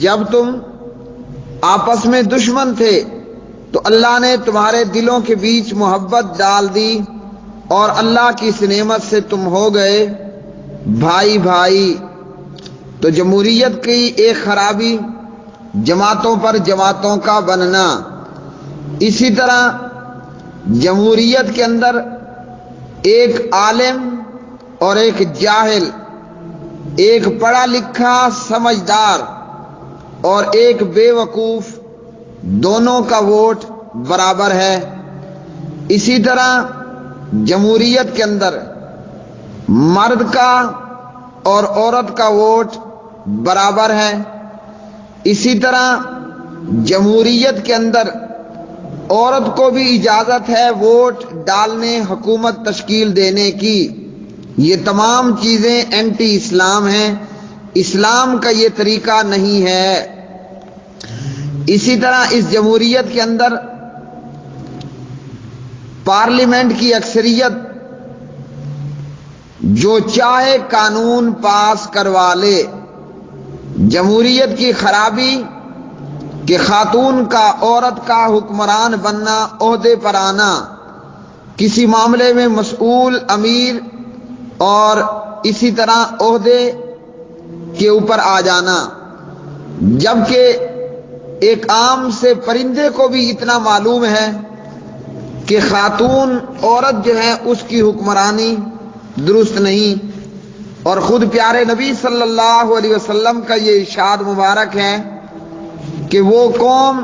جب تم آپس میں دشمن تھے تو اللہ نے تمہارے دلوں کے بیچ محبت ڈال دی اور اللہ کی اس نعمت سے تم ہو گئے بھائی بھائی۔ تو جمہوریت کی ایک خرابی جماعتوں پر جماعتوں کا بننا، اسی طرح جمہوریت کے اندر ایک عالم اور ایک جاہل، ایک پڑھا لکھا سمجھدار اور ایک بے وقوف، دونوں کا ووٹ برابر ہے۔ اسی طرح جمہوریت کے اندر مرد کا اور عورت کا ووٹ برابر ہے۔ اسی طرح جمہوریت کے اندر عورت کو بھی اجازت ہے ووٹ ڈالنے، حکومت تشکیل دینے کی۔ یہ تمام چیزیں اینٹی اسلام ہیں، اسلام کا یہ طریقہ نہیں ہے۔ اسی طرح اس جمہوریت کے اندر پارلیمنٹ کی اکثریت جو چاہے قانون پاس کروا لے۔ جمہوریت کی خرابی کہ خاتون کا، عورت کا حکمران بننا، عہدے پر آنا، کسی معاملے میں مسئول، امیر اور اسی طرح عہدے کے اوپر آ جانا، جبکہ ایک عام سے پرندے کو بھی اتنا معلوم ہے کہ خاتون، عورت جو ہے اس کی حکمرانی درست نہیں۔ اور خود پیارے نبی صلی اللہ علیہ وسلم کا یہ ارشاد مبارک ہے کہ وہ قوم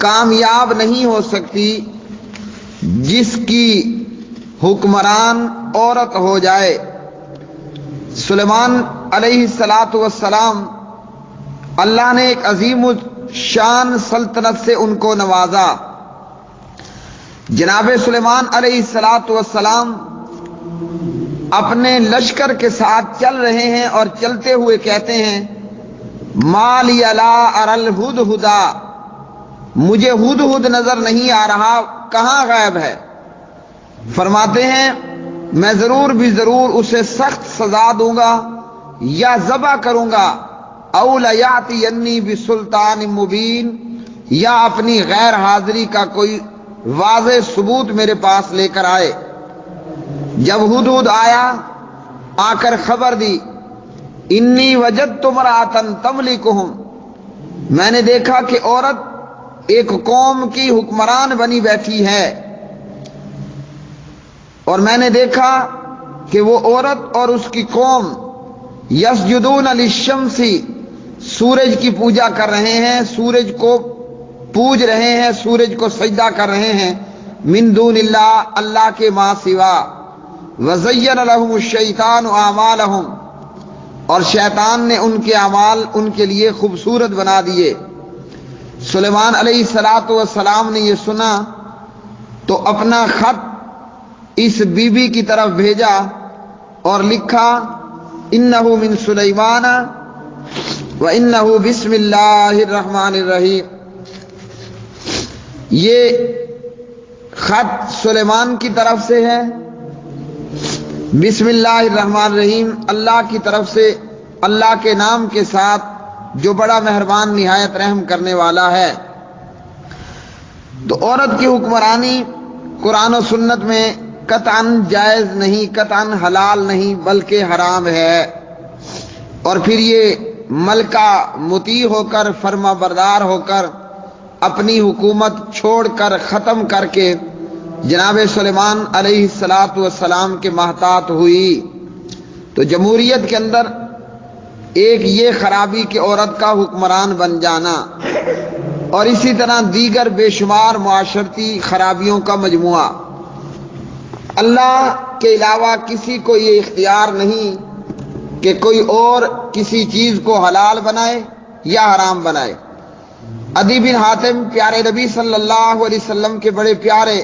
کامیاب نہیں ہو سکتی جس کی حکمران عورت ہو جائے۔ سلیمان علیہ السلام، اللہ نے ایک عظیم الشان سلطنت سے ان کو نوازا۔ جناب سلیمان علیہ السلام اپنے لشکر کے ساتھ چل رہے ہیں اور چلتے ہوئے کہتے ہیں ما لی لا اری الہدہد، مجھے ہدہد نظر نہیں آ رہا، کہاں غائب ہے؟ فرماتے ہیں میں ضرور بھی ضرور اسے سخت سزا دوں گا یا ذبح کروں گا، او لیاتینی بسلطان مبین، یا اپنی غیر حاضری کا کوئی واضح ثبوت میرے پاس لے کر آئے۔ جب ہدہد آیا، آ کر خبر دی انی وجدت امرأۃ تملکہم، میں نے دیکھا کہ عورت ایک قوم کی حکمران بنی بیٹھی ہے، اور میں نے دیکھا کہ وہ عورت اور اس کی قوم یسجدون للشمس، سورج کی پوجا کر رہے ہیں، سورج کو پوج رہے ہیں، سورج کو سجدہ کر رہے ہیں، من دون اللہ، اللہ کے ماں سوا، وزین لہم الشیطان اعمالہم، اور شیطان نے ان کے اعمال ان کے لیے خوبصورت بنا دیے۔ سلیمان علیہ السلام نے یہ سنا تو اپنا خط اس بی بی کی طرف بھیجا اور لکھا انہ من سلیمان وانہ بسم اللہ الرحمن الرحیم۔ یہ خط سلیمان کی طرف سے ہے، بسم اللہ الرحمن الرحیم، اللہ کی طرف سے، اللہ کے نام کے ساتھ جو بڑا مہربان نہایت رحم کرنے والا ہے۔ تو عورت کی حکمرانی قرآن و سنت میں قطعاً جائز نہیں، قطعاً حلال نہیں، بلکہ حرام ہے۔ اور پھر یہ ملکہ مطیع ہو کر، فرما بردار ہو کر، اپنی حکومت چھوڑ کر، ختم کر کے جناب سلیمان علیہ السلام کے محتاط ہوئی۔ تو جمہوریت کے اندر ایک یہ خرابی کہ عورت کا حکمران بن جانا، اور اسی طرح دیگر بے شمار معاشرتی خرابیوں کا مجموعہ۔ اللہ کے علاوہ کسی کو یہ اختیار نہیں کہ کوئی اور کسی چیز کو حلال بنائے یا حرام بنائے۔ عدی بن حاتم پیارے نبی صلی اللہ علیہ وسلم کے بڑے پیارے،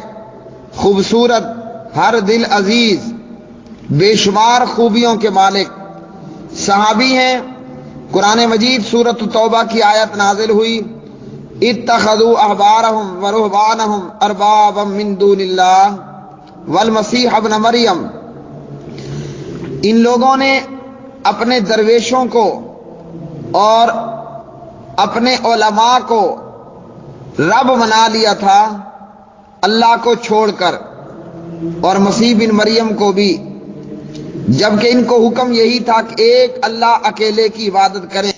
خوبصورت، ہر دل عزیز، بے شمار خوبیوں کے مالک صحابی ہیں۔ قرآن مجید سورۃ توبہ کی آیت نازل ہوئی اتخذوا احبارهم ورهبانهم اربابا من دون اللہ والمسیح ابن مریم، ان لوگوں نے اپنے درویشوں کو اور اپنے علماء کو رب بنا لیا تھا اللہ کو چھوڑ کر، اور مسیح بن مریم کو بھی، جبکہ ان کو حکم یہی تھا کہ ایک اللہ اکیلے کی عبادت کریں۔